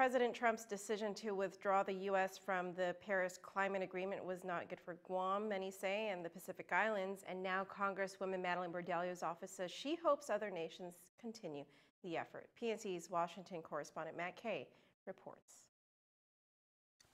President Trump's decision to withdraw the U.S. from the Paris Climate Agreement was not good for Guam, many say, and the Pacific Islands. And now Congresswoman Madeleine Bordallo's office says she hopes other nations continue the effort. PNC's Washington correspondent Matt Kay reports.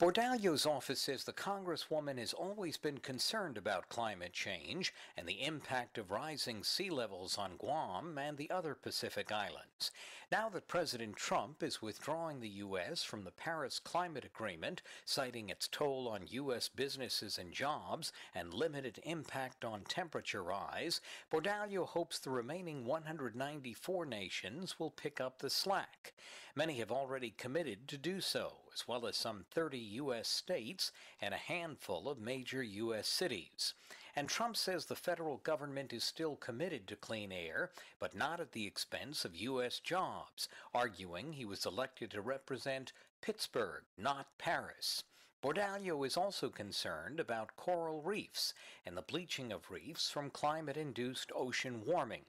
Bordallo's office says the Congresswoman has always been concerned about climate change and the impact of rising sea levels on Guam and the other Pacific islands. Now that President Trump is withdrawing the U.S. from the Paris Climate Agreement, citing its toll on U.S. businesses and jobs and limited impact on temperature rise, Bordallo hopes the remaining 194 nations will pick up the slack. Many have already committed to do so, as well as some 30 U.S. states and a handful of major U.S. cities. And Trump says the federal government is still committed to clean air, but not at the expense of U.S. jobs, arguing he was elected to represent Pittsburgh, not Paris. Bordallo is also concerned about coral reefs and the bleaching of reefs from climate-induced ocean warming.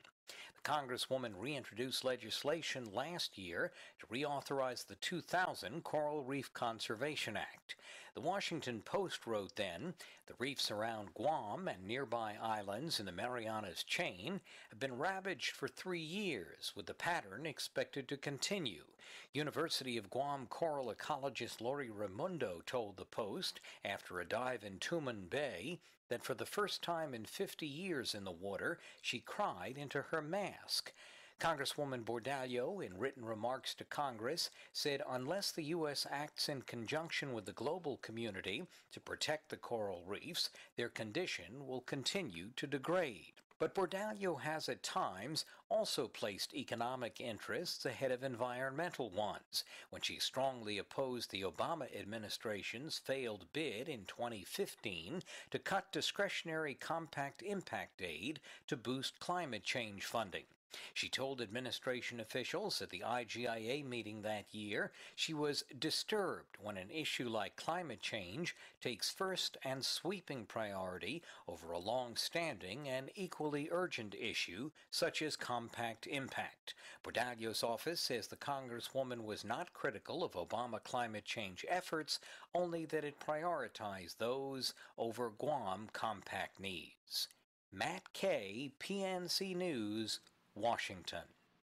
The Congresswoman reintroduced legislation last year to reauthorize the 2000 Coral Reef Conservation Act. The Washington Post wrote then, the reefs around Guam and nearby islands in the Marianas Chain have been ravaged for 3 years, with the pattern expected to continue. University of Guam coral ecologist Lori Raimundo told the Post, after a dive in Tuman Bay, that for the first time in 50 years in the water, she cried into her mask. Congresswoman Bordallo, in written remarks to Congress, said unless the U.S. acts in conjunction with the global community to protect the coral reefs, their condition will continue to degrade. But Bordallo has at times also placed economic interests ahead of environmental ones, when she strongly opposed the Obama administration's failed bid in 2015 to cut discretionary compact impact aid to boost climate change funding. She told administration officials at the IGIA meeting that year she was disturbed when an issue like climate change takes first and sweeping priority over a long-standing and equally urgent issue such as compact impact. Bordallo's office says the Congresswoman was not critical of Obama climate change efforts, only that it prioritized those over Guam compact needs. Matt Kay, PNC News, Washington.